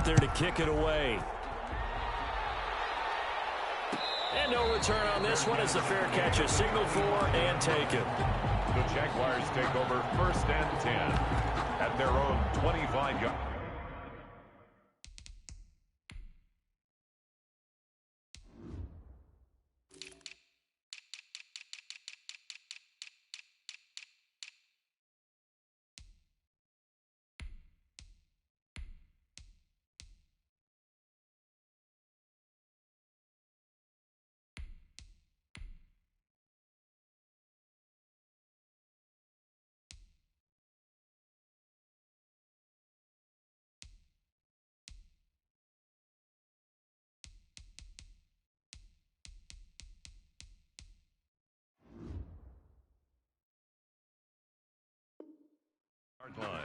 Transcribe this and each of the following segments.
there to kick it away. And no return on this one as the fair catch is signaled for and taken. The Jaguars take over 1st and 10 at their own 25-yard. Line.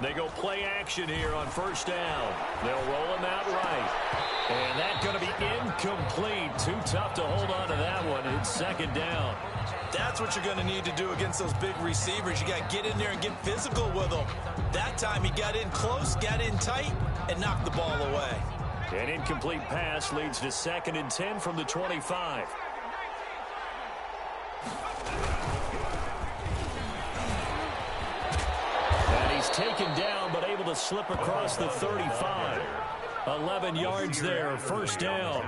They go play action here on 1st down. They'll roll him out right. And that's going to be incomplete. Too tough to hold on to that one. It's 2nd down. That's what you're going to need to do against those big receivers. You got to get in there and get physical with them. That time he got in close, got in tight, and knocked the ball away. An incomplete pass leads to 2nd and 10 from the 25. Taken down, but able to slip across the 35. 11 yards there, 1st down.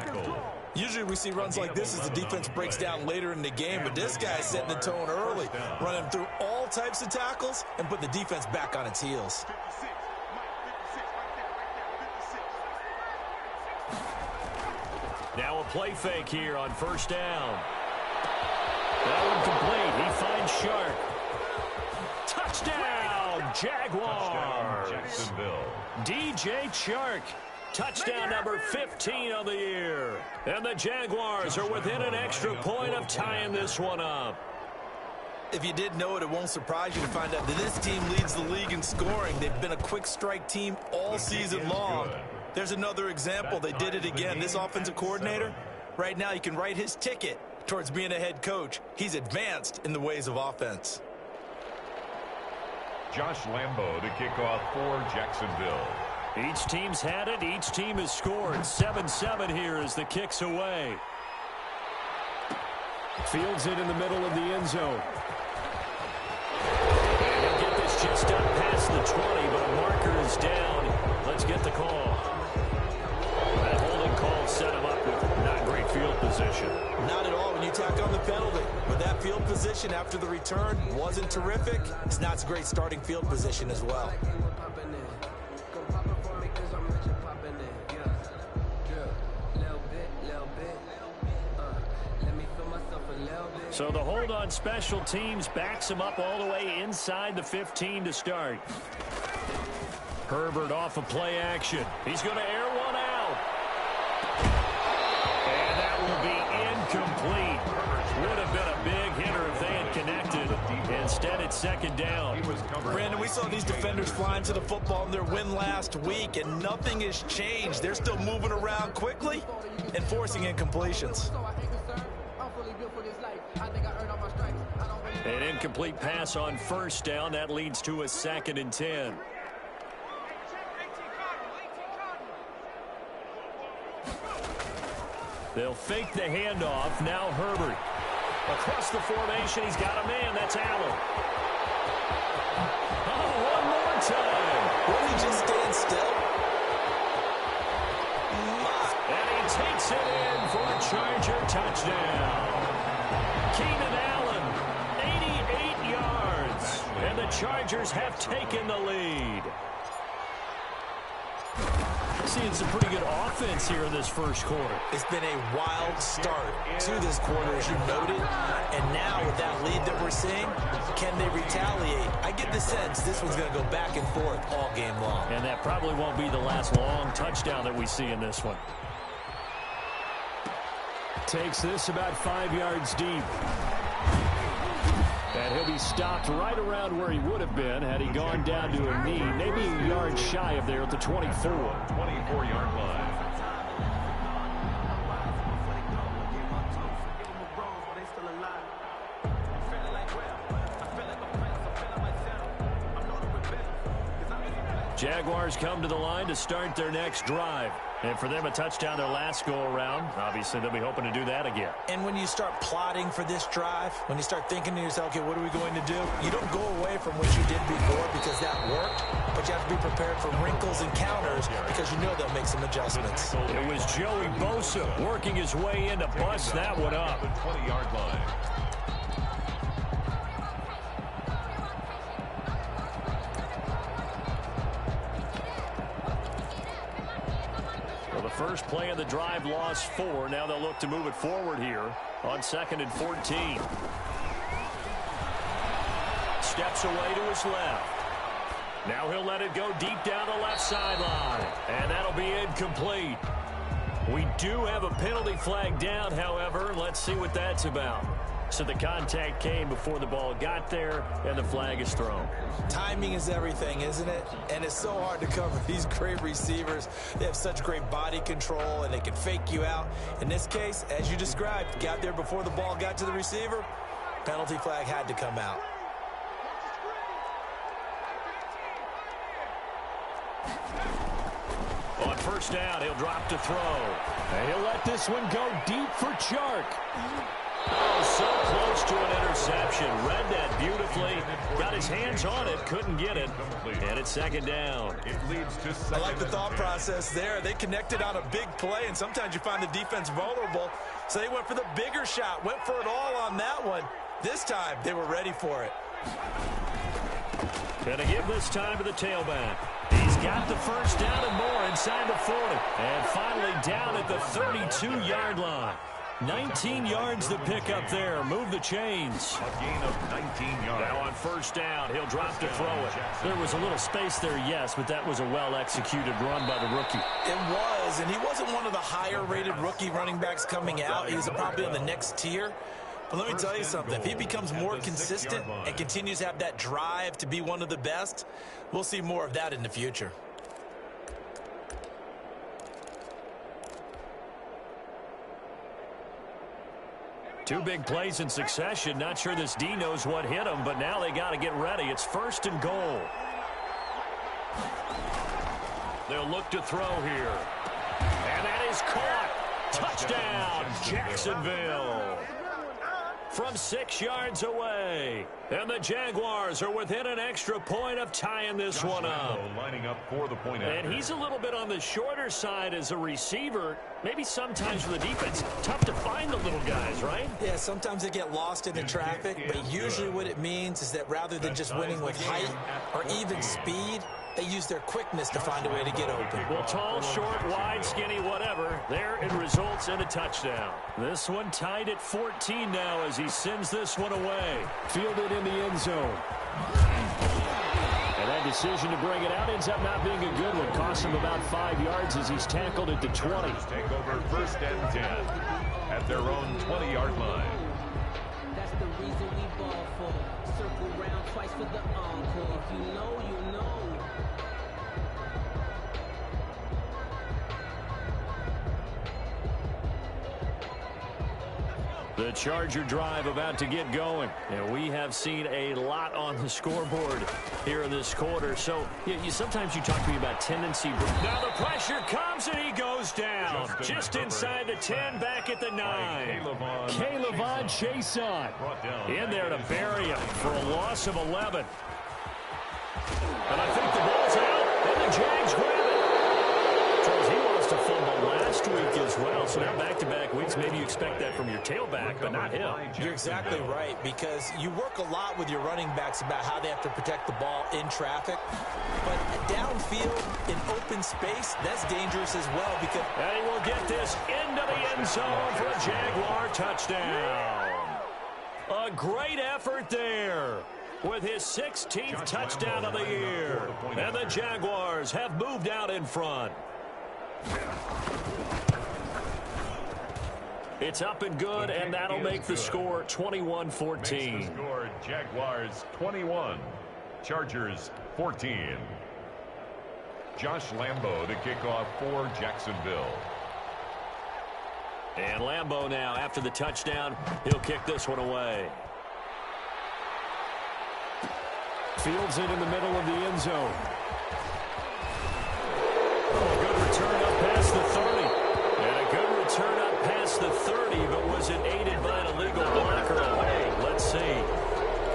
Usually we see runs like this as the defense breaks down later in the game, but this guy's setting the tone early, running through all types of tackles and put the defense back on its heels. Now a play fake here on 1st down. That one complete. He finds Shark. Touchdown! Jaguars. Jacksonville. DJ Chark. Touchdown number 15 of the year. And the Jaguars are within an extra point of tying this one up. If you didn't know it, it won't surprise you to find out that this team leads the league in scoring. They've been a quick strike team all season long. There's another example. They did it again. This offensive coordinator, right now, he can write his ticket towards being a head coach. He's advanced in the ways of offense. Josh Lambo to kick off for Jacksonville. Each team's had it. Each team has scored. 7-7 here as the kick's away. Fields it in the middle of the end zone. And he'll get this just up past the 20, but a marker is down. Let's get the call. That holding call set him up with not great field position. Not at all when you tack on the penalty. But that field position after the return wasn't terrific. It's not a great starting field position as well. So the hold on special teams backs him up all the way inside the 15 to start. Herbert off of play action. He's going to air one out. And that will be incomplete. Would have been a big hitter if they had connected. Instead, it's 2nd down. Brandon, we saw these defenders flying to the football in their win last week, and nothing has changed. They're still moving around quickly and forcing incompletions. An incomplete pass on 1st down. That leads to a 2nd and 10. They'll fake the handoff. Now Herbert. Across the formation, he's got a man. That's Allen. Oh, one more time. Will he just stand still? And he takes it in for a Charger touchdown. Keenan Allen, 88 yards. And the Chargers have taken the lead. Seeing some pretty good offense here in this first quarter. It's been a wild start to this quarter, as you noted. And now with that lead that we're seeing, can they retaliate? I get the sense this one's going to go back and forth all game long. And that probably won't be the last long touchdown that we see in this one. Takes this about 5 yards deep. And he'll be stopped right around where he would have been had he gone down to a knee, maybe a yard shy of there at the 24. 24-yard line. Jaguars come to the line to start their next drive. And for them, a touchdown their last go-around. Obviously, they'll be hoping to do that again. And when you start plotting for this drive, when you start thinking to yourself, okay, what are we going to do? You don't go away from what you did before because that worked, but you have to be prepared for wrinkles and counters because you know they'll make some adjustments. It was Joey Bosa working his way in to bust that one up. 20-yard line. First play of the drive, lost 4. Now they'll look to move it forward here on 2nd and 14. Steps away to his left. Now he'll let it go deep down the left sideline. And that'll be incomplete. We do have a penalty flag down, however. Let's see what that's about. So the contact came before the ball got there, and the flag is thrown. Timing is everything, isn't it? And it's so hard to cover these great receivers. They have such great body control, and they can fake you out. In this case, as you described, got there before the ball got to the receiver. Penalty flag had to come out. On first down, he'll drop to throw. And he'll let this one go deep for Chark. Oh, so close to an interception. Read that beautifully. Got his hands on it. Couldn't get it. And it's 2nd down. It leads to I like the thought process there. They connected on a big play, and sometimes you find the defense vulnerable. So they went for the bigger shot. Went for it all on that one. This time, they were ready for it. Gonna give this time to the tailback. He's got the first down and more inside the 40. And finally down at the 32-yard line. 19 yards to pick up there. Move the chains. a gain of 19 yards. Now on first down, he'll drop to throw it. There was a little space there, yes, but that was a well-executed run by the rookie. It was, and he wasn't one of the higher-rated rookie running backs coming out. He was probably on the next tier. But let me tell you something. If he becomes more consistent and continues to have that drive to be one of the best, we'll see more of that in the future. Two big plays in succession. Not sure this D knows what hit him, but now they got to get ready. It's 1st and goal. They'll look to throw here. And that is caught. Touchdown, Jacksonville. From 6 yards away. And the Jaguars are within an extra point of tying this one up. Lining up for the point and he's a little bit on the shorter side as a receiver. Maybe sometimes for the defense, tough to find the little guys, right? Yeah, sometimes they get lost in the traffic, but usually what it means is that rather than just winning with height or even speed, they use their quickness to find a way to get open. Well, tall, short, wide, skinny, whatever. There it results in a touchdown. This one tied at 14 now as he sends this one away. Fielded in the end zone. And that decision to bring it out ends up not being a good one. Cost him about 5 yards as he's tackled at the 20. Take over 1st and 10 at their own 20-yard line. That's the reason we ball for. Circle round twice for the encore. If you know, you know. The Charger drive about to get going. And we have seen a lot on the scoreboard here in this quarter. So sometimes you talk to me about tendency. Now the pressure comes and he goes down. Just inside the 10, back at the 9. K'Lavon Chason in there to bury him for a loss of 11. And I think the ball's out. And the Jags grab it. Charles, he lost a fumble last week as well. So now back-to-back weeks, maybe you expect that from your tailback, but not him. You're exactly right, because you work a lot with your running backs about how they have to protect the ball in traffic. But downfield, in open space, that's dangerous as well. Because and he will get this into the end zone for a Jaguar touchdown. A great effort there with his 16th touchdown of the year. And the Jaguars have moved out in front. It's up and good, and that'll make the score 21-14. Makes the score Jaguars 21, Chargers 14. Josh Lambo to kick off for Jacksonville. And Lambo now, after the touchdown, he'll kick this one away. Fields it in the middle of the end zone. A good return up past the 30. And a good return up past the 30, but was it aided by an illegal blocker? Hey, let's see.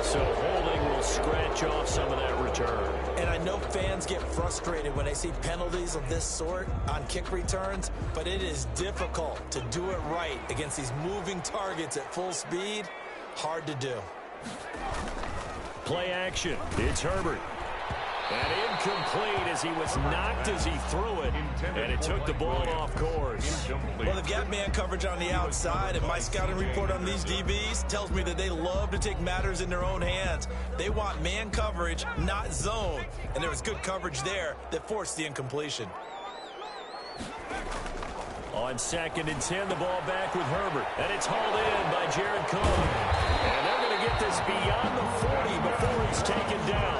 So holding will scratch off some of that return. And I know fans get frustrated when they see penalties of this sort on kick returns, but it is difficult to do it right against these moving targets at full speed. Hard to do. Play action. It's Herbert. And incomplete as he was knocked as he threw it, and it took the ball off course. Well, they've got man coverage on the outside, and my scouting report on these DBs tells me that they love to take matters in their own hands. They want man coverage, not zone, and there was good coverage there that forced the incompletion. On 2nd and 10, the ball back with Herbert, and it's hauled in by Jared Cohen. And they're going to get this beyond the 40 before he's taken down.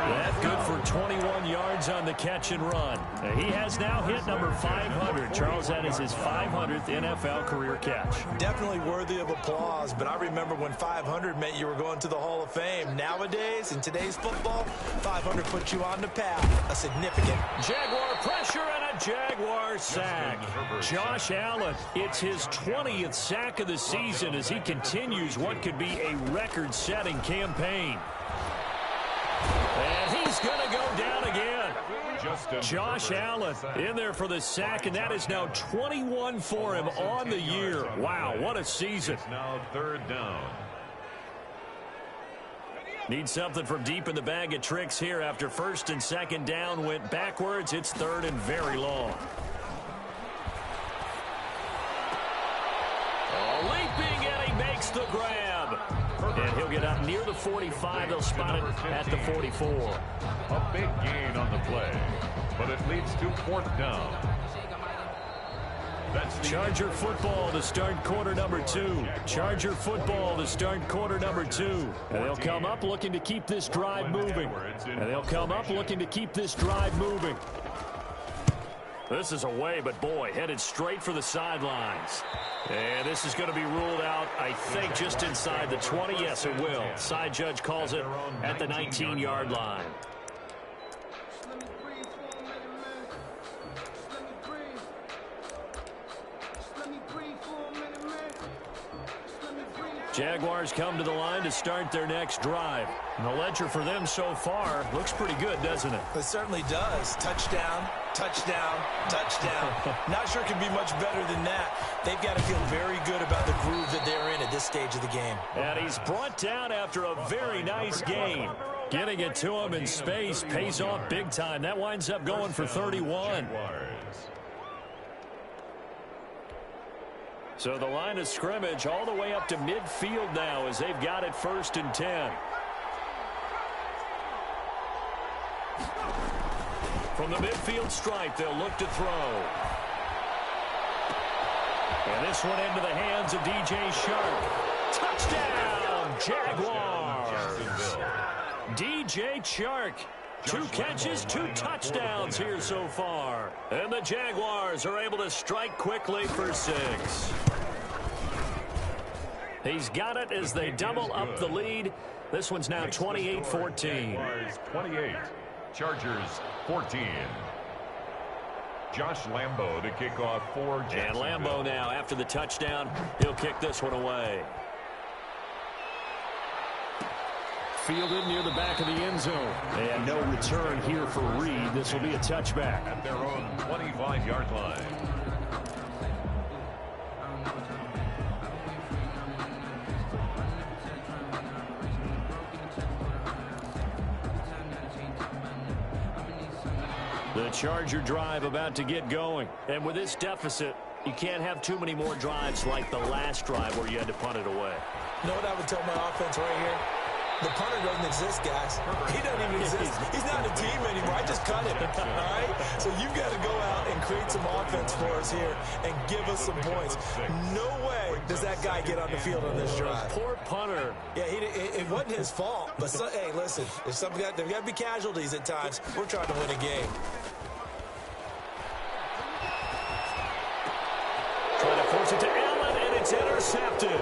That's good for 21 yards on the catch and run. He has now hit number 500. Charles, that is his 500th NFL career catch. Definitely worthy of applause, but I remember when 500 meant you were going to the Hall of Fame. Nowadays, in today's football, 500 puts you on the path. A significant Jaguar pressure and a Jaguar sack. Josh Allen, it's his 20th sack of the season as he continues what could be a record-setting campaign. And he's going to go down again. Josh Allen in there for the sack, and that is now 21 for him on the year. Wow, what a season. It's now 3rd down. Need something from deep in the bag of tricks here after 1st and 2nd down went backwards. It's 3rd and very long. Leaping, and he makes the grab. And he'll get up near the 45. They'll spot it at the 44. A big gain on the play, but it leads to 4th down. That's Charger football to start quarter number 2. Charger football to start quarter number 2. And they'll come up looking to keep this drive moving. This is away, but boy, headed straight for the sidelines. And this is going to be ruled out, I think, just inside the 20. Yes, it will. Side judge calls it at the 19-yard line. Jaguars come to the line to start their next drive. And the ledger for them so far looks pretty good, doesn't it? It certainly does. Touchdown, touchdown, touchdown. Not sure it can be much better than that. They've got to feel very good about the groove that they're in at this stage of the game. And he's brought down after a very nice gain. Getting it to him in space pays off big time. That winds up going for 31. So the line of scrimmage all the way up to midfield now as they've got it 1st and 10. From the midfield stripe, they'll look to throw. And this one into the hands of DJ Chark. Touchdown, Jaguars! DJ Chark. 2 catches, 2 touchdowns here so far. And the Jaguars are able to strike quickly for 6. He's got it as they double up the lead. This one's now 28-14. 28, Chargers 14. Josh Lambo to kick off for Jacksonville. And Lambo now, after the touchdown, he'll kick this one away. Fielded near the back of the end zone. And no return here for Reed. This will be a touchback. At their own 25-yard line. The Charger drive about to get going. And with this deficit, you can't have too many more drives like the last drive where you had to punt it away. You know what I would tell my offense right here? The punter doesn't exist, guys. He doesn't even exist. He's not a team anymore. I just cut him, all right? So you've got to go out and create some offense for us here and give us some points. No way does that guy get on the field on this drive. Poor punter. Yeah, it wasn't his fault. But, hey, listen, there's got to be casualties at times. We're trying to win a game. Trying to force it to Allen, and it's intercepted.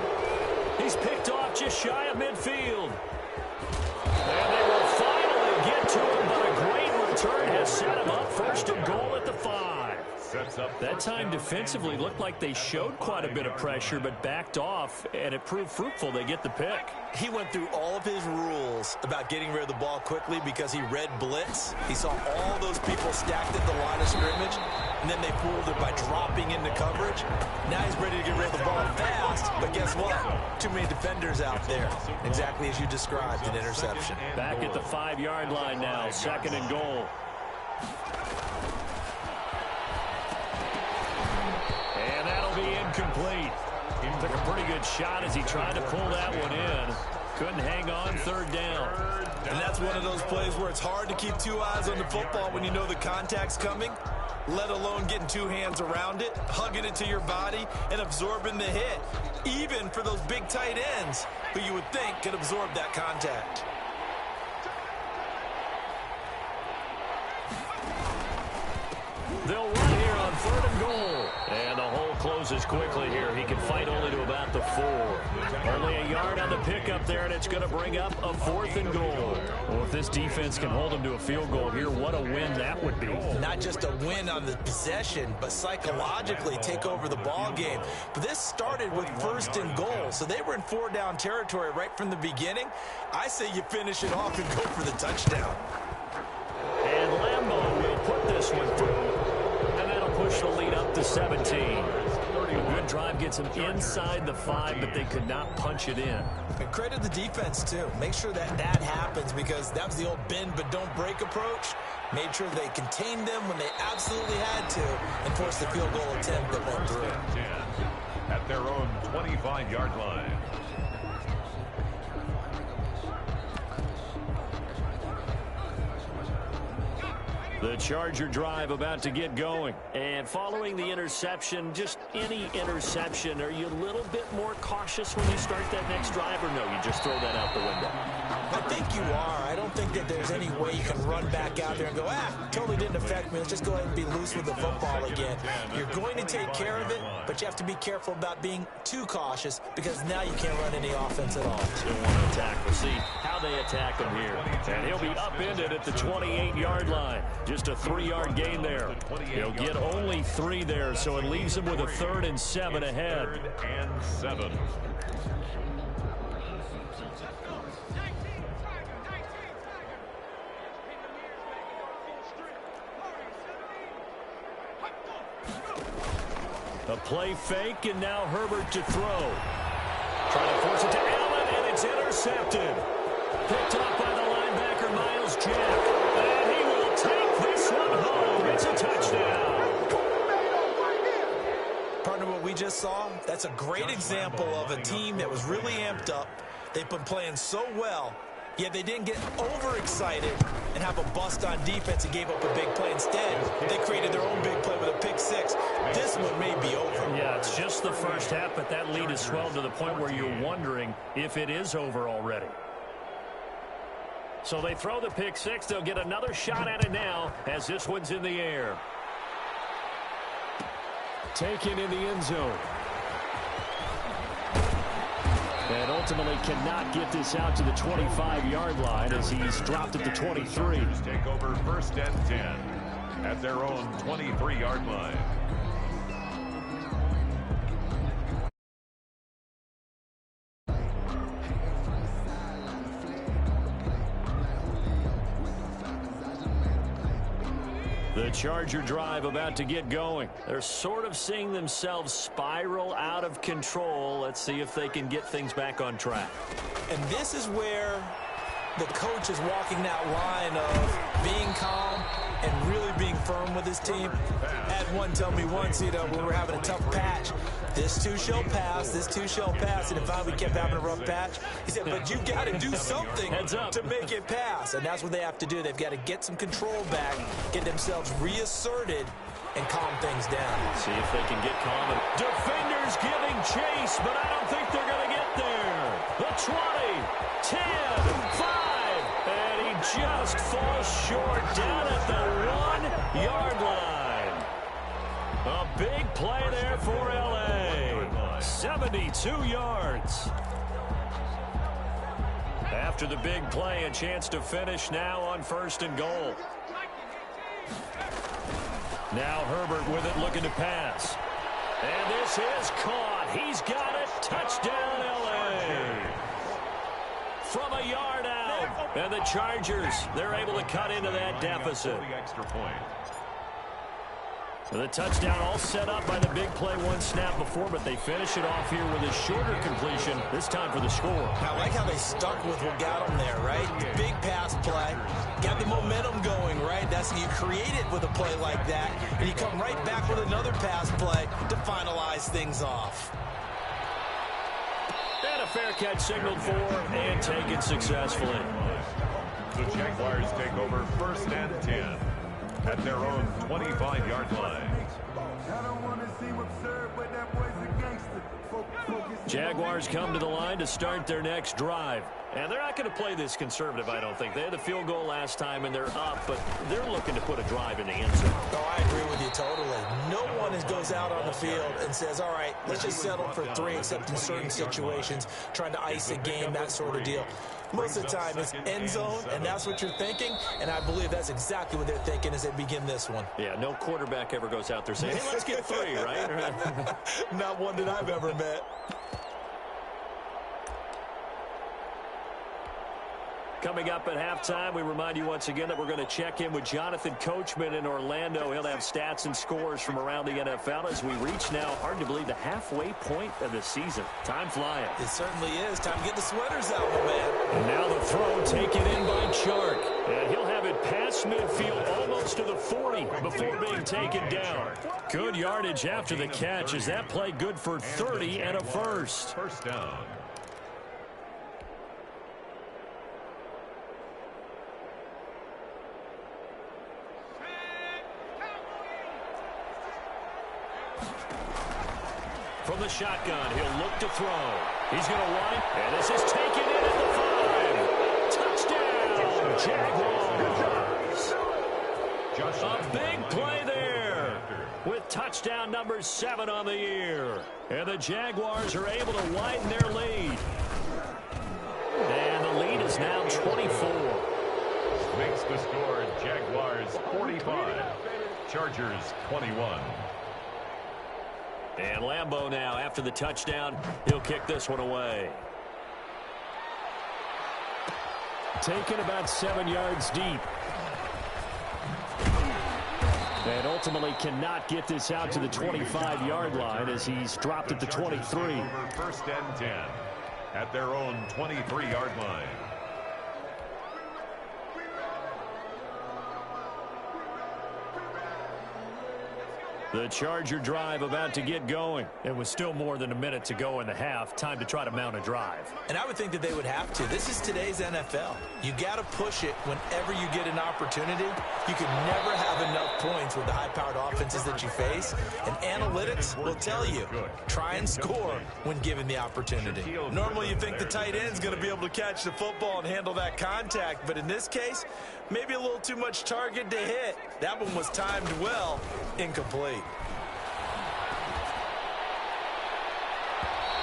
He's picked off just shy of midfield. And they will finally get to him, but a great return has set him up. First and goal at the 5. That time defensively looked like they showed quite a bit of pressure, but backed off, and it proved fruitful. They get the pick. He went through all of his rules about getting rid of the ball quickly because he read blitz. He saw all those people stacked at the line of scrimmage, and then they fooled it by dropping into coverage. Now he's ready to get rid of the ball fast, but guess what? Too many defenders out there. Exactly as you described, an interception. Back at the 5-yard line now, second and goal. And that'll be incomplete. He took a pretty good shot as he tried to pull that one in. Couldn't hang on, third down. And that's one of those plays where it's hard to keep two eyes on the football when you know the contact's coming, let alone getting two hands around it, hugging it to your body, and absorbing the hit, even for those big tight ends who you would think could absorb that contact. They'll run here on third and goal. And the hole closes quickly here. He can fight only to about the 4. Only a yard on the pickup there, and it's going to bring up a 4th and goal. Well, if this defense can hold them to a field goal here, what a win that would be. Not just a win on the possession, but psychologically take over the ball game. But this started with first and goal, so they were in 4-down territory right from the beginning. I say you finish it off and go for the touchdown. And Lambo will put this one through. And that'll push the lead up to 17. A good drive gets them inside the 5, but they could not punch it in. And credit the defense, too. Make sure that happens because that was the old bend but don't break approach. Made sure they contained them when they absolutely had to and forced the field goal attempt that went through. At their own 25-yard line. The Charger drive about to get going. And following the interception, just any interception, are you a little bit more cautious when you start that next drive, or no, you just throw that out the window? I think you are. I don't think that there's any way you can run back out there and go, totally didn't affect me. Let's just go ahead and be loose with the football again. You're going to take care of it, but you have to be careful about being too cautious because now you can't run any offense at all. Still want to attack. We'll see how they attack him here. And he'll be upended at the 28-yard line. Just a 3-yard gain there. He'll get only 3 there, so it leaves him with a 3rd and 7 ahead. 3rd and 7. A play fake, and now Herbert to throw. Trying to force it to Allen, and it's intercepted. Picked up by the linebacker, Miles Jack. And he will take this one home. It's a touchdown. Partner, what we just saw, that's a great example of a team that was really amped up. They've been playing so well, yet they didn't get overexcited and have a bust on defense and gave up a big play. Instead, they created their own big play with a pick 6. This one may be over. Yeah, it's just the first half, but that lead has swelled to the point where you're wondering if it is over already. So they throw the pick 6. They'll get another shot at it now as this one's in the air. Taken in the end zone. And ultimately cannot get this out to the 25-yard line as he's dropped at the 23. Take over 1st and 10 at their own 23-yard line. The Charger drive about to get going. They're sort of seeing themselves spiral out of control. Let's see if they can get things back on track. And this is where the coach is walking that line of being calm and really being firm with his team. I had one tell me once, when we were having a tough patch, This too shall pass. This too shall pass. And finally we kept having a rough patch. He said, but you got to do something to make it pass. And that's what they have to do. They've got to get some control back, get themselves reasserted, and calm things down. See if they can get calm. Defenders giving chase, but I don't think they're going to get there. The 20, 10, 5, and he just falls short down at the 1-yard line. A big play there for L.A. 72 yards. After the big play, a chance to finish now on 1st and goal. Now Herbert with it, looking to pass. And this is caught. He's got it. Touchdown, L.A. From a yard out. And the Chargers, they're able to cut into that deficit. Extra point. The touchdown all set up by the big play one snap before, but they finish it off here with a shorter completion, this time for the score. I like how they stuck with what got them there, right? Big pass play. Got the momentum going, right? That's you create it with a play like that, and you come right back with another pass play to finalize things off. And a fair catch signaled for and taken successfully. The Jaguars take over 1st and 10. At their own 25-yard line. Jaguars come to the line to start their next drive. And they're not going to play this conservative, I don't think. They had the field goal last time, and they're up, but they're looking to put a drive in the end zone. Oh, I agree with you totally. No one goes out on the field and says, all right, let's just settle for 3, except in certain situations, trying to ice a game, that sort of deal. Most of the time, it's end zone, and that's what you're thinking, and I believe that's exactly what they're thinking as they begin this one. Yeah, no quarterback ever goes out there saying, hey, let's get 3, right? Not one that I've ever met. Coming up at halftime, we remind you once again that we're going to check in with Jonathan Coachman in Orlando. He'll have stats and scores from around the NFL as we reach now, hard to believe, the halfway point of the season. Time flying. It certainly is. Time to get the sweaters out, my man. And now the throw taken in by Chark. And he'll have it past midfield almost to the 40 before being taken down. Good yardage after the catch as that play good for 30 and a first. First down. From the shotgun, he'll look to throw. He's going to run, and this is taken in at the 5. Touchdown, Jaguars. A big play there with touchdown number 7 on the year. And the Jaguars are able to widen their lead. And the lead is now 24. Makes the score Jaguars 45, Chargers 21. And Lambeau now, after the touchdown, he'll kick this one away. Taken about 7 yards deep. And ultimately cannot get this out to the 25-yard line as he's dropped at the 23. 1st and 10 at their own 23-yard line. The Charger drive about to get going. It was still more than a minute to go in the half. Time to try to mount a drive. And I would think that they would have to. This is today's NFL. You got to push it whenever you get an opportunity. You can never have enough points with the high-powered offenses that you face. And analytics will tell you, try and score when given the opportunity. Normally you think the tight end's going to be able to catch the football and handle that contact. But in this case, maybe a little too much target to hit. That one was timed well, incomplete.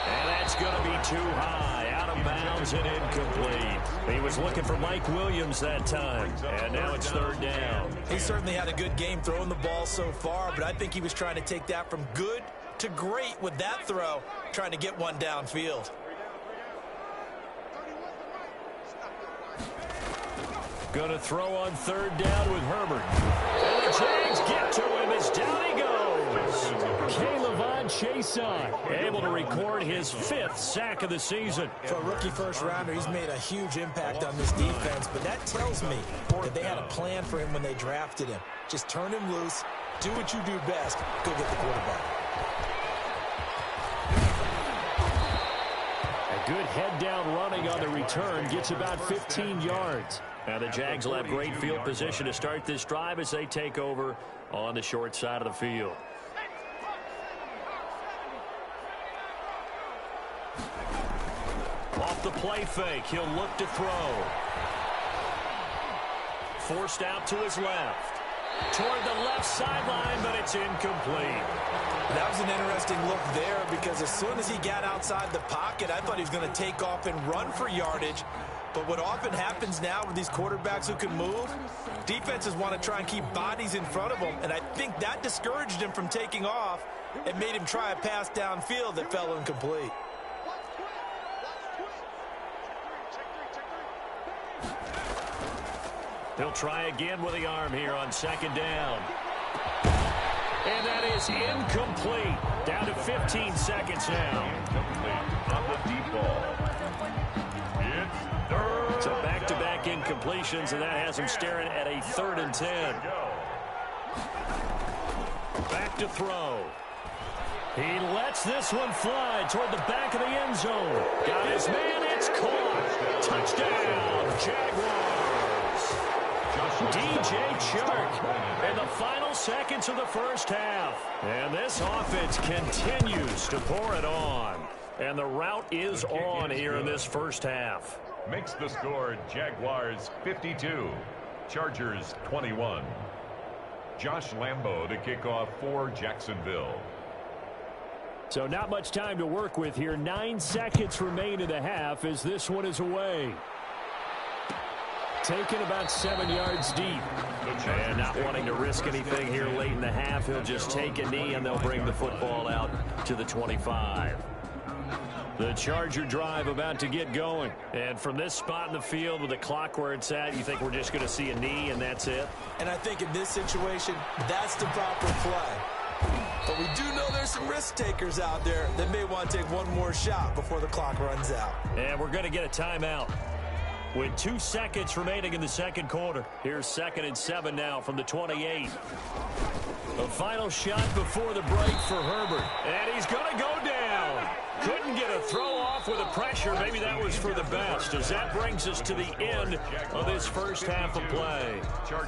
And that's going to be too high, out of bounds and incomplete. He was looking for Mike Williams that time, and now it's 3rd down. He certainly had a good game throwing the ball so far, but I think he was trying to take that from good to great with that throw, trying to get one downfield. Going to throw on 3rd down with Herbert. And the Jags get to him as down he goes. K'Lavon Chaisson able to record his 5th sack of the season. For a rookie first-rounder, he's made a huge impact on this defense, but that tells me that they had a plan for him when they drafted him. Just turn him loose, do what you do best, go get the quarterback. Good head-down running on the return. Gets about 15 yards. Now the Jags will have great field position to start this drive as they take over on the short side of the field. Off the play fake, he'll look to throw. Forced out to his left. Toward the left sideline, but it's incomplete. That was an interesting look there because as soon as he got outside the pocket, I thought he was going to take off and run for yardage. But what often happens now with these quarterbacks who can move, defenses want to try and keep bodies in front of them, and I think that discouraged him from taking off and made him try a pass downfield that fell incomplete. He'll try again with the arm here on second down. And that is incomplete. Down to 15 seconds now. Incomplete on the deep ball. It's third. So back-to-back incompletions, and that has him staring at a 3rd and 10. Back to throw. He lets this one fly toward the back of the end zone. Got his man. It's caught. Touchdown, Jaguars. DJ Chark in the final seconds of the first half. And this offense continues to pour it on. And the route is on here in this first half. Makes the score Jaguars 52, Chargers 21. Josh Lambo to kick off for Jacksonville. So not much time to work with here. 9 seconds remain in the half as this one is away. Taken about 7 yards deep. And not wanting to risk anything here late in the half, he'll just take a knee and they'll bring the football out to the 25. The Charger drive about to get going. And from this spot in the field with the clock where it's at, you think we're just going to see a knee and that's it? And I think in this situation, that's the proper play. But we do know there's some risk takers out there that may want to take one more shot before the clock runs out. And we're going to get a timeout. With 2 seconds remaining in the second quarter. Here's 2nd and 7 now from the 28. The final shot before the break for Herbert. And he's going to go down. Couldn't get a throw off with the pressure. Maybe that was for the best, as that brings us to the end of this first half of play.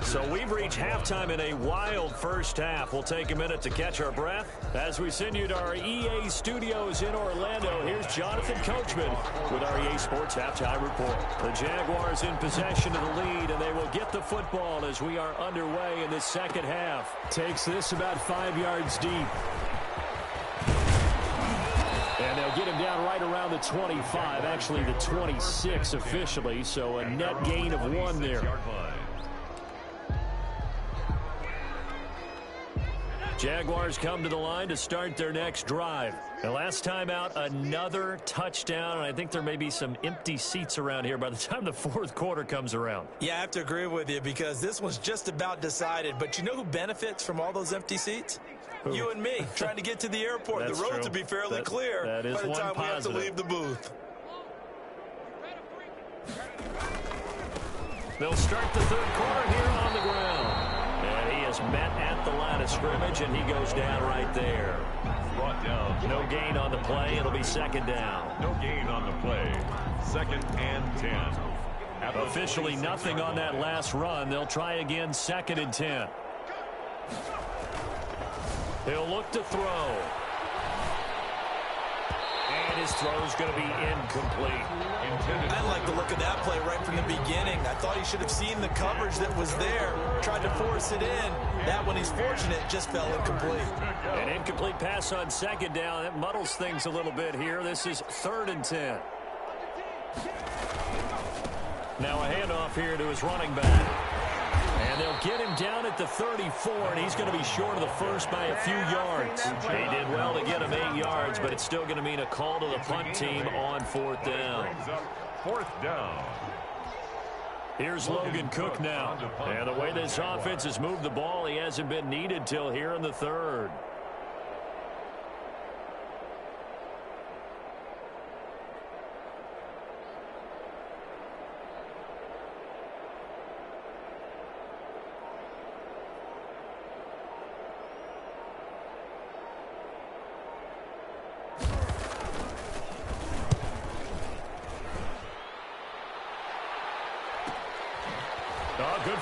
So we've reached halftime in a wild first half. We'll take a minute to catch our breath as we send you to our EA studios in Orlando. Here's Jonathan Coachman with our EA Sports Halftime Report. The Jaguars in possession of the lead, and they will get the football as we are underway in the second half. Takes this about 5 yards deep. And they'll get him down right around the 25, actually the 26 officially, so a net gain of 1 there. Jaguars come to the line to start their next drive. The last time out, another touchdown, and I think there may be some empty seats around here by the time the fourth quarter comes around. Yeah, I have to agree with you because this one's just about decided. But you know who benefits from all those empty seats? Who? You and me, trying to get to the airport. The roads will be fairly clear by the time we have to leave the booth. They'll start the third quarter here on the ground. And he is met at the line of scrimmage, and he goes down right there. Brought down. No gain on the play. It'll be second down. No gain on the play. 2nd and 10. Officially nothing on that last run. They'll try again, 2nd and 10. He'll look to throw. And his throw's going to be incomplete. I like the look of that play right from the beginning. I thought he should have seen the coverage that was there, tried to force it in. That one, he's fortunate, just fell incomplete. An incomplete pass on second down. That muddles things a little bit here. This is 3rd and 10. Now a handoff here to his running back. And they'll get him down at the 34, and he's going to be short of the first by a few yards. They did well to get him 8 yards, but it's still going to mean a call to the punt team on 4th down. 4th down. Here's Logan Cook now. And the way this offense has moved the ball, he hasn't been needed till here in the 3rd.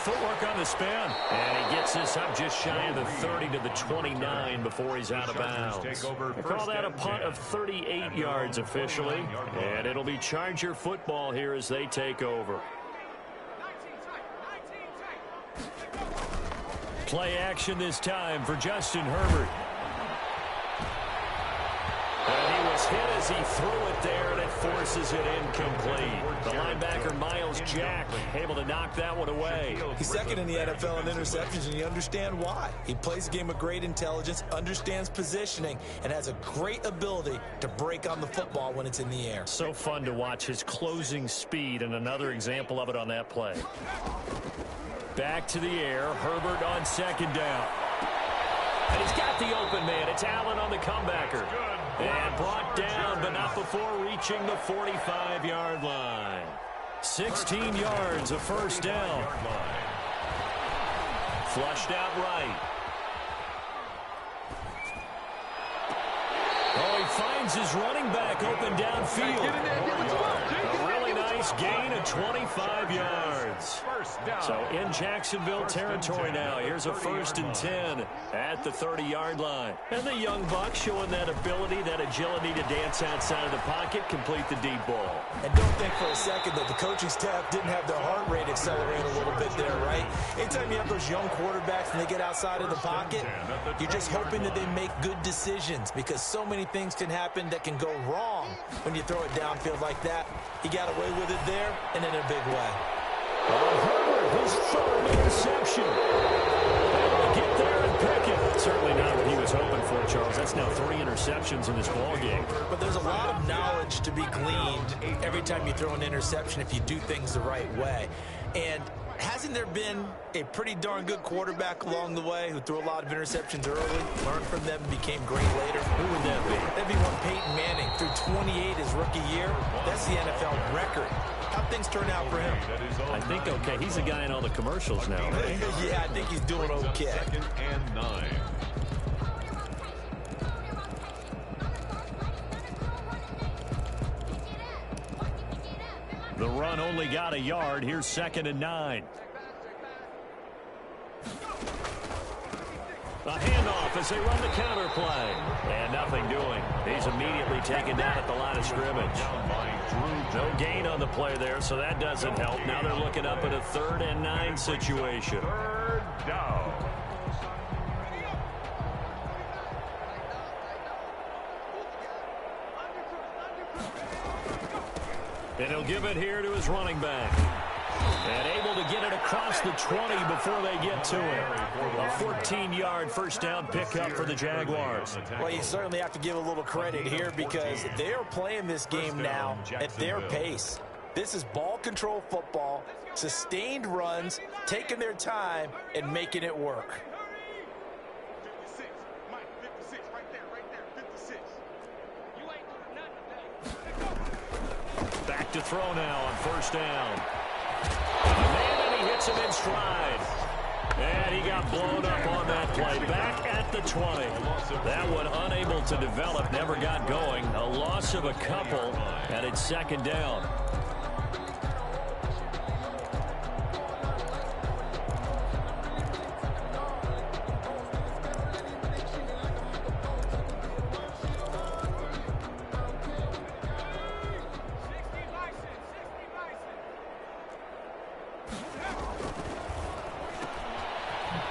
footwork on the spin. And he gets this up just shy of the 30 to the 29 before he's out of bounds. They call that a punt of 38 yards officially. And it'll be Charger football here as they take over. Play action this time for Justin Herbert. And he was hit as he threw it there, and it forces it incomplete. The linebacker, Miles Jack, able to knock that one away. He's second in the NFL in interceptions, and you understand why. He plays a game of great intelligence, understands positioning, and has a great ability to break on the football when it's in the air. So fun to watch his closing speed, and another example of it on that play. Back to the air, Herbert on second down. And he's got the open man. It's Allen on the comebacker. And brought down, but not before reaching the 45-yard line. 16 yards, a first down. Flushed out right. Oh, he finds his running back open downfield. A really nice gain of 25 yards. So in Jacksonville territory now. Here's a 1st and 10 at the 30-yard line. And the young buck showing that ability, that agility to dance outside of the pocket, complete the deep ball. And don't think for a second that the coaching staff didn't have their heart rate accelerate a little bit there, right? Anytime you have those young quarterbacks and they get outside of the pocket, you're just hoping that they make good decisions, because so many things can happen that can go wrong when you throw it downfield like that. He got away with it there and in a big way. Herbert, his 3rd interception. Able to get there and pick it. Certainly not what he was hoping for, Charles. That's now 3 interceptions in this ball game. But there's a lot of knowledge to be gleaned every time you throw an interception if you do things the right way. And hasn't there been a pretty darn good quarterback along the way who threw a lot of interceptions early, learned from them, and became great later? Who would that be? That'd be one Peyton Manning. Threw 28 his rookie year. That's the NFL record. How'd things turn out for him? I think okay. He's a guy in all the commercials now, right? Yeah, I think he's doing okay. 2nd and 9. The run only got a yard. Here's 2nd and 9. A handoff as they run the counter play. And nothing doing. He's immediately taken down at the line of scrimmage. No gain on the play there, so that doesn't help. Now they're looking up at a 3rd and 9 situation. 3rd down. And he'll give it here to his running back. And able to get it across the 20 before they get to it. A 14-yard first down pickup for the Jaguars. Well, you certainly have to give a little credit here, because they are playing this game now at their pace. This is ball control football, sustained runs, taking their time, and making it work. Back to throw now on first down. And he hits him in stride. And he got blown up on that play. Back at the 20. That one unable to develop, never got going. A loss of a couple, and it's 2nd down.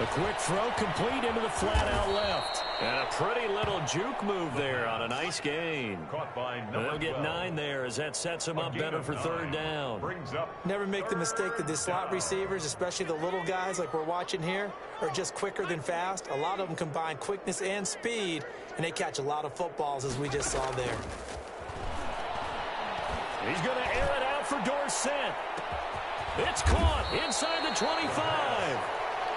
A quick throw complete into the flat out left. And a pretty little juke move there on a nice gain. They'll get 9 there as that sets them up better for 3rd down. Never make the mistake that the slot receivers, especially the little guys like we're watching here, are just quicker than fast. A lot of them combine quickness and speed, and they catch a lot of footballs, as we just saw there. He's going to air it out for Dorsett. It's caught inside the 25.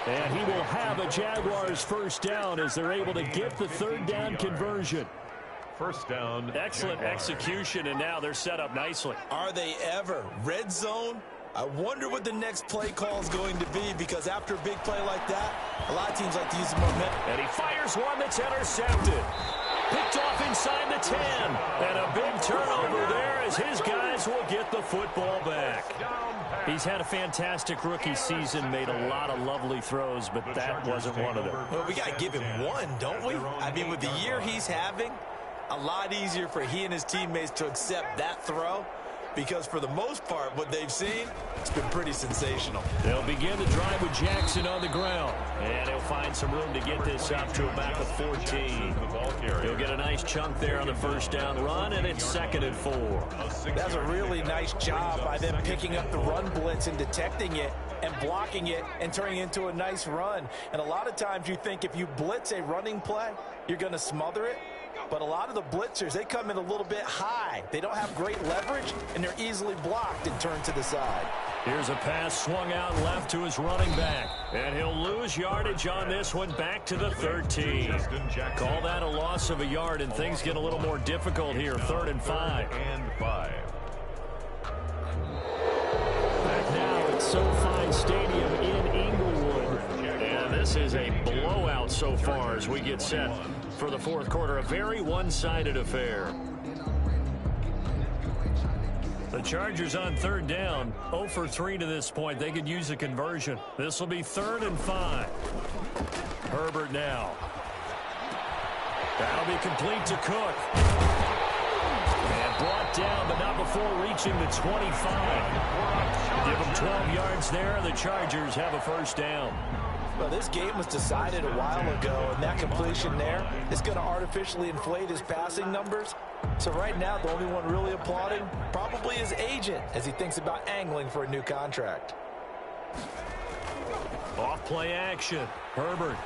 And he will have a Jaguars first down as they're able to get the 3rd down conversion. First down. Excellent execution, and now they're set up nicely. Are they ever? Red zone? I wonder what the next play call is going to be, because after a big play like that, a lot of teams like to use the momentum. And he fires one that's intercepted. Picked off inside the 10. And a big turnover there as his guys will get the football back. He's had a fantastic rookie season, made a lot of lovely throws, but that wasn't one of them. Well, we got to give him one, don't we? I mean, with the year he's having, a lot easier for he and his teammates to accept that throw, because for the most part, what they've seen, it's been pretty sensational. They'll begin the drive with Jackson on the ground, and he'll find some room to get this up to a back of 14. He'll get a nice chunk there on the first down run, and it's 2nd and 4. That's a really nice job by them picking up the run blitz and detecting it and blocking it and turning it into a nice run. And a lot of times you think if you blitz a running play, you're going to smother it. But a lot of the blitzers, they come in a little bit high. They don't have great leverage, and they're easily blocked and turned to the side. Here's a pass swung out left to his running back. And he'll lose yardage on this one back to the 13. Call that a loss of a yard, and things get a little more difficult here. 3rd and 5. Back now at SoFi Stadium in Inglewood. And this is a blowout so far as we get set for the 4th quarter. A very one-sided affair. The Chargers on 3rd down, 0 for 3 to this point. They could use a conversion. This will be 3rd and 5. Herbert now. That'll be complete to Cook. And brought down, but not before reaching the 25. Give them 12 yards there. The Chargers have a first down. Well, this game was decided a while ago, and that completion there is going to artificially inflate his passing numbers. So right now, the only one really applauding probably his agent as he thinks about angling for a new contract. Off play action. Herbert.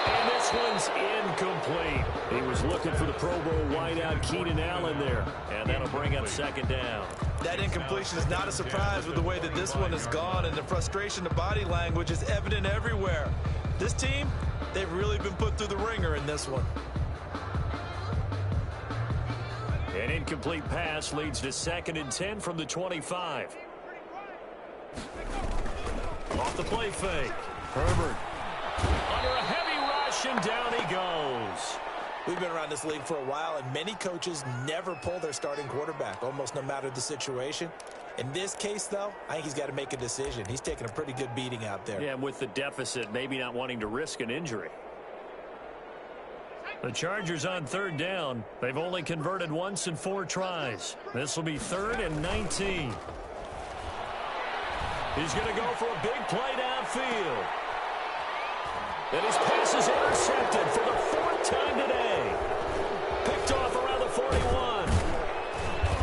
And this one's incomplete. He was looking for the Pro Bowl wideout Keenan Allen there. And that'll bring up 2nd down. That incompletion is not a surprise with the way that this one has gone, and the frustration, the body language is evident everywhere. This team, they've really been put through the ringer in this one. An incomplete pass leads to 2nd and 10 from the 25. Off the play fake. Herbert under a heavy rush, and down he goes. We've been around this league for a while, and many coaches never pull their starting quarterback, almost no matter the situation. In this case, though, I think he's got to make a decision. He's taking a pretty good beating out there. Yeah, with the deficit, maybe not wanting to risk an injury. The Chargers on 3rd down. They've only converted once in 4 tries. This will be 3rd and 19. He's going to go for a big play downfield. And his pass is intercepted for the 4th time today. Picked off around the 41.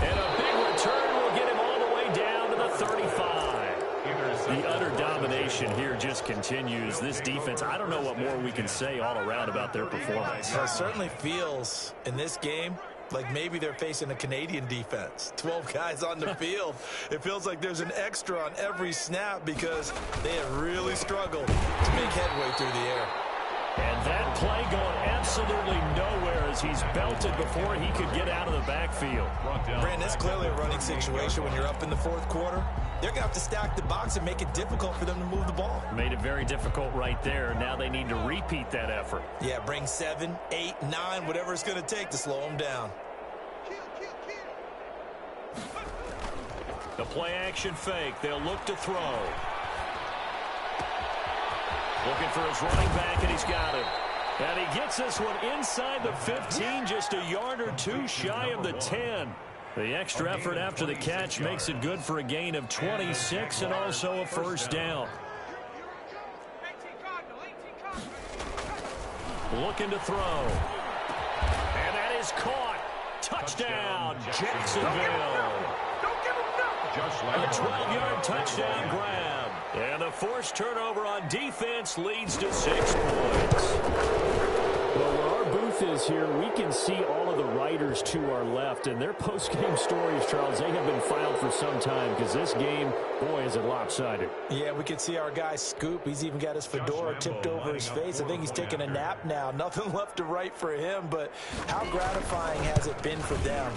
And a big return will get him all the way down to the 35. The utter domination here just continues. This defense, I don't know what more we can say all around about their performance. Well, it certainly feels in this game like maybe they're facing a Canadian defense. 12 guys on the field. It feels like there's an extra on every snap because they have really struggled to make headway through the air. And that play going absolutely nowhere as he's belted before he could get out of the backfield. Brandon, it's clearly a running situation when you're up in the 4th quarter. They're going to have to stack the box and make it difficult for them to move the ball. Made it very difficult right there. Now they need to repeat that effort. Yeah, bring 7, 8, 9, whatever it's going to take to slow them down. The play action fake. They'll look to throw. Looking for his running back, and he's got him. And he gets this one inside the 15, just a yard or 2 shy of the 10. The extra effort after the catch makes it good for a gain of 26 and also a first down. Looking to throw. And that is caught. Touchdown, Jacksonville. A 12-yard touchdown grab. And a forced turnover on defense leads to 6 points. Well, where our booth is here, we can see all of the writers to our left. And their post-game stories, Charles, they have been filed for some time because this game, boy, is it lopsided. Yeah, we can see our guy Scoop. He's even got his fedora tipped over his face. I think he's taking a nap now. Nothing left to write for him, but how gratifying has it been for them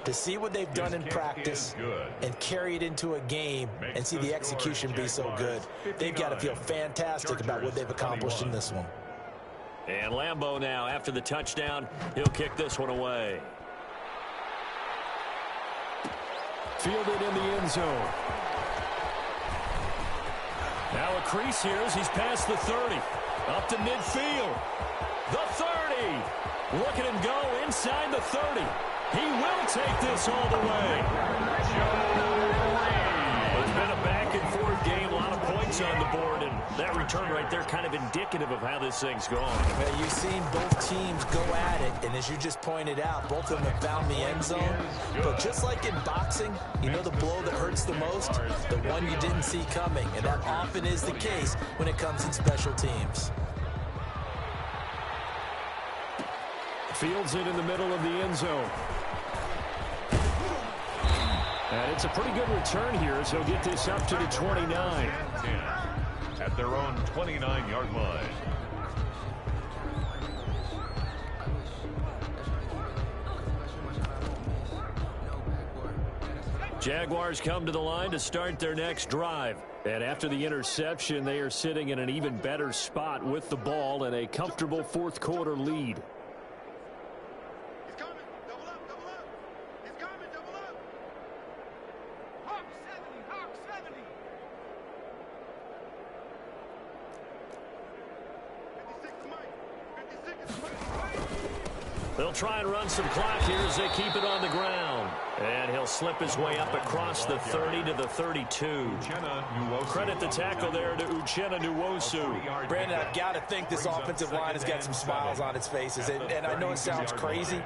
to see what they've done in practice and carry it into a game and see the execution be so good? They've got to feel fantastic about what they've accomplished in this one. And Lambeau now, after the touchdown, he'll kick this one away. Fielded in the end zone. Now a crease here as he's past the 30. Up to midfield. The 30. Look at him go inside the 30. He will take this all the way. It's been a back-and-forth game, a lot of points on the board, and that return right there kind of indicative of how this thing's gone. Well, you've seen both teams go at it, and as you just pointed out, both of them have found the end zone. But just like in boxing, you know the blow that hurts the most? The one you didn't see coming, and that often is the case when it comes in special teams. Fields it in the middle of the end zone. And it's a pretty good return here as he'll get this up to the 29. At their own 29-yard line. Jaguars come to the line to start their next drive. And after the interception, they are sitting in an even better spot with the ball and a comfortable fourth quarter lead. They'll try and run some clock here as they keep it on the ground. And he'll slip his way up across the 30 to the 32. Credit the tackle there to Uchenna Nwosu. Brandon, I've got to think this offensive line has got some smiles on its faces. And I know it sounds crazy,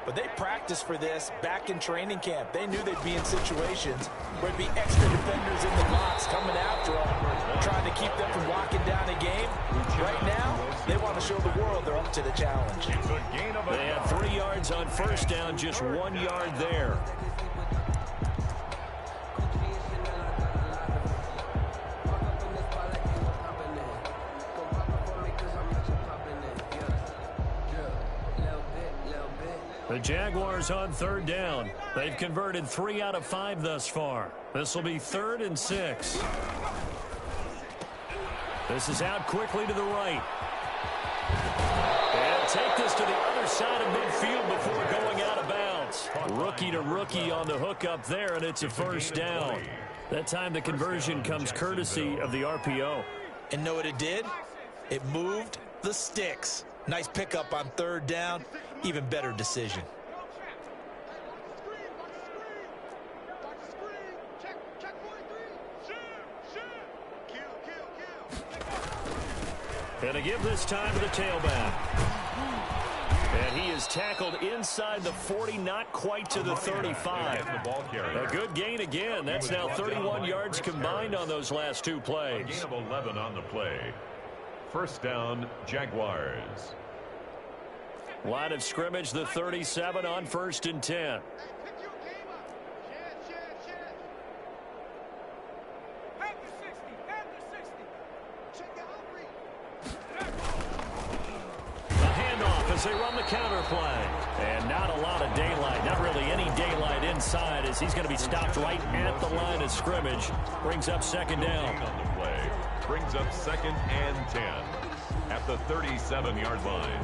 but they practiced for this back in training camp. They knew they'd be in situations where it'd be extra defenders in the box coming after them, trying to keep them from locking down a game. Right now, they want to show the world they're up to the challenge. They had 3 yards on first down, just 1 yard there. The Jaguars on third down. They've converted 3 out of 5 thus far. This will be 3rd and 6. This is out quickly to the right. And take this to the other side of midfield before going out of bounds. Rookie to rookie on the hook up there, and it's a first down. That time the conversion comes courtesy of the RPO. And know what it did? It moved the sticks. Nice pickup on third down. Even better decision. And to give this time to the tailback. And he is tackled inside the 40, not quite to the 35. A good gain again. That's now 31 yards combined on those last 2 plays. Gain of 11 on the play. First down, Jaguars. Line of scrimmage, the 37 on 1st and 10. They run the counter play. And not a lot of daylight, not really any daylight inside as he's going to be stopped right at the line of scrimmage. Brings up 2nd down. On the play. Brings up 2nd and 10 at the 37-yard line.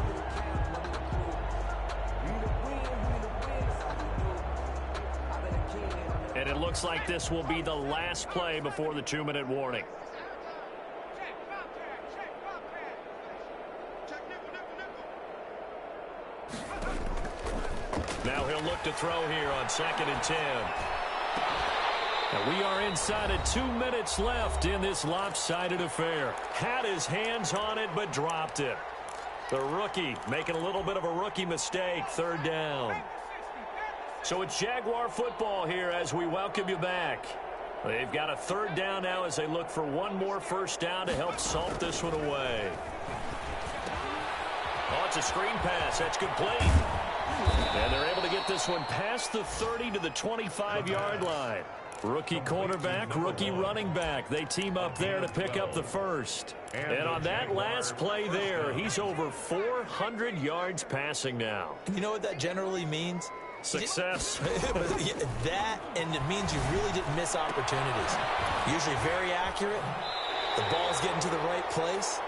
And it looks like this will be the last play before the 2-minute warning. Now he'll look to throw here on 2nd and 10. And we are inside of 2 minutes left in this lopsided affair. Had his hands on it, but dropped it. The rookie making a little bit of a rookie mistake, 3rd down. So it's Jaguar football here as we welcome you back. They've got a 3rd down now as they look for one more first down to help salt this one away. Oh, it's a screen pass. That's complete. And they're able to get this one past the 30 to the 25-yard line. Rookie quarterback, rookie running back. They team up there to pick up the first. And on that last play there, he's over 400 yards passing now. You know what that generally means? Success. That, and it means you really didn't miss opportunities. Usually very accurate, The ball's getting to the right place.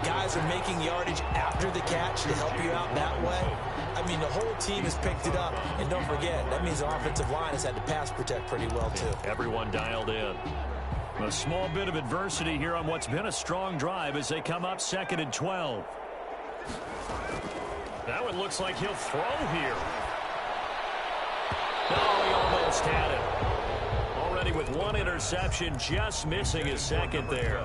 Guys are making yardage after the catch to help you out that way. I mean, the whole team has picked it up. And don't forget, that means the offensive line has had to pass protect pretty well, too. Everyone dialed in. A small bit of adversity here on what's been a strong drive as they come up 2nd and 12. That one looks like he'll throw here. No, he almost had it. Already with one interception, just missing his second there.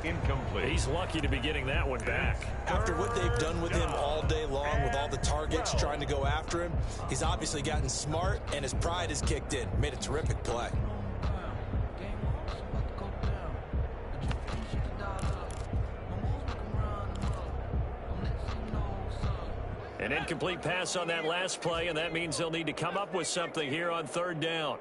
Incomplete. He's lucky to be getting that one back. After what they've done with him all day long, with all the targets trying to go after him, he's obviously gotten smart, and his pride has kicked in. Made a terrific play. An incomplete pass on that last play, and that means they'll need to come up with something here on 3rd down.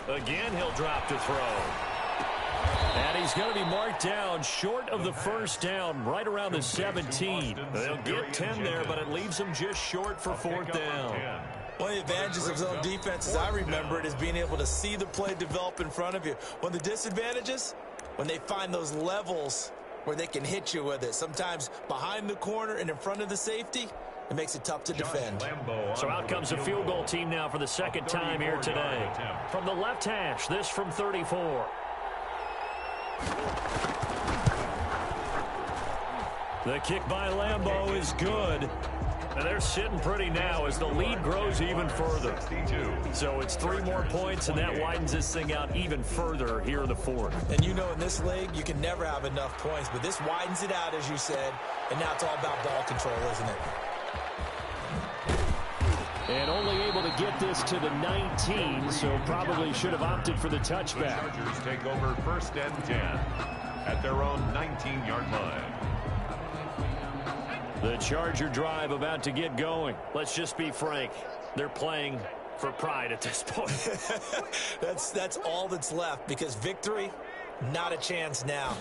Again, he'll drop to throw. And he's going to be marked down short of the 1st down, right around the 17. They'll get 10 there, but it leaves them just short for 4th down. One of the advantages of zone defense, as I remember it, is being able to see the play develop in front of you. One of the disadvantages, when they find those levels where they can hit you with it, sometimes behind the corner and in front of the safety, it makes it tough to defend. So out comes a field goal team now for the 2nd time here today. From the left hash, this from 34. The kick by Lambeau is good. And they're sitting pretty now as the lead grows even further. So it's 3 more points, and that widens this thing out even further here in the 4th. And you know in this league, you can never have enough points, but this widens it out, as you said, and now it's all about ball control, isn't it? And only able to get this to the 19, so probably should have opted for the touchback. The Chargers take over 1st and 10 at their own 19-yard line. The Charger drive about to get going. Let's just be frank. They're playing for pride at this point. That's all that's left, because victory, not a chance now.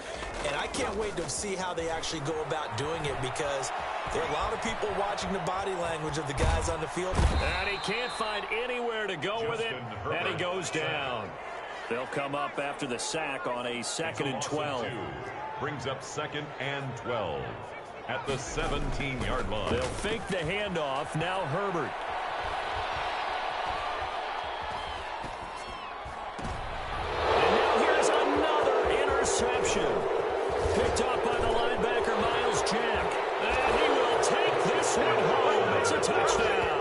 And I can't wait to see how they actually go about doing it, because there are a lot of people watching the body language of the guys on the field. And he can't find anywhere to go with it, and he goes down. They'll come up after the sack on a 2nd and 12. Brings up 2nd and 12 at the 17-yard line. They'll fake the handoff. Now Herbert. And now here's another interception. Picked off by the linebacker, Miles Jack. And he will take this one home. It's a touchdown.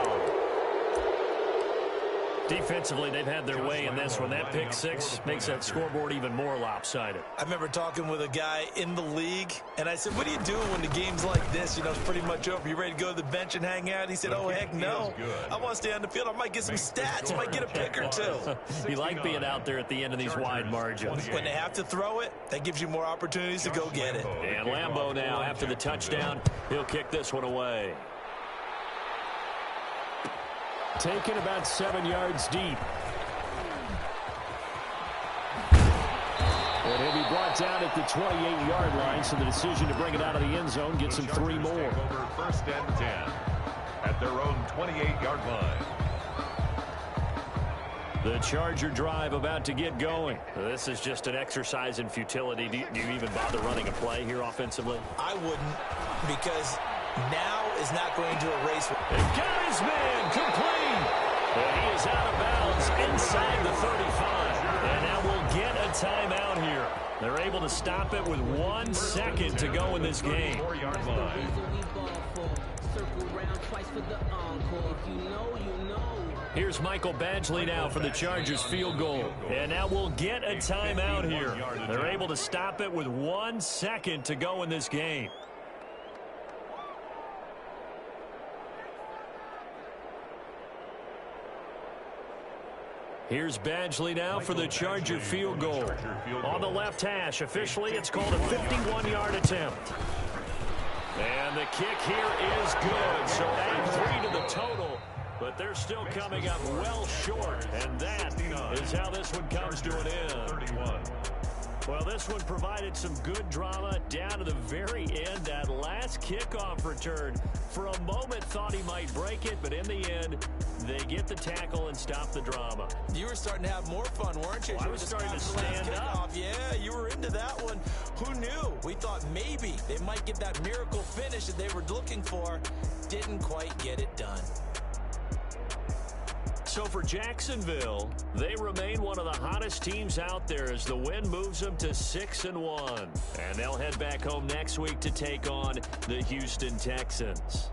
Defensively, they've had their way in this one. That pick 6 makes that scoreboard even more lopsided. I remember talking with a guy in the league, and I said, what are you doing when the game's like this? You know, it's pretty much over. You ready to go to the bench and hang out? He said, oh, heck no. I want to stay on the field. I might get some stats. I might get a pick or 2. You like being out there at the end of these wide margins. When they have to throw it, that gives you more opportunities to go get it. And Lambeau now, after the touchdown, he'll kick this one away. Taken about 7 yards deep. And he'll be brought down at the 28-yard line, so the decision to bring it out of the end zone gets him 3 more. Over 1st and 10 at their own 28-yard line. The Charger drive about to get going. This is just an exercise in futility. Do you even bother running a play here offensively? I wouldn't, because now is not going to erase. And got his man complete. And he is out of bounds inside the 35. And now we'll get a timeout here. They're able to stop it with 1 second to go in this game. 4-yard line. Here's Michael Badgley now for the Chargers field goal. And now we'll get a timeout here. They're able to stop it with 1 second to go in this game. Here's Badgley now for the Charger field goal. On the left hash, officially it's called a 51-yard attempt. And the kick here is good. So add 3 to the total. But they're still coming up well short. And that is how this one comes to an end. Well, this one provided some good drama down to the very end. That last kickoff return, for a moment, thought he might break it, but in the end, they get the tackle and stop the drama. You were starting to have more fun, weren't you? Well, I was starting to stand up. Yeah, you were into that one. Who knew? We thought maybe they might get that miracle finish that they were looking for. Didn't quite get it done. So for Jacksonville, they remain one of the hottest teams out there as the win moves them to 6-1. And they'll head back home next week to take on the Houston Texans.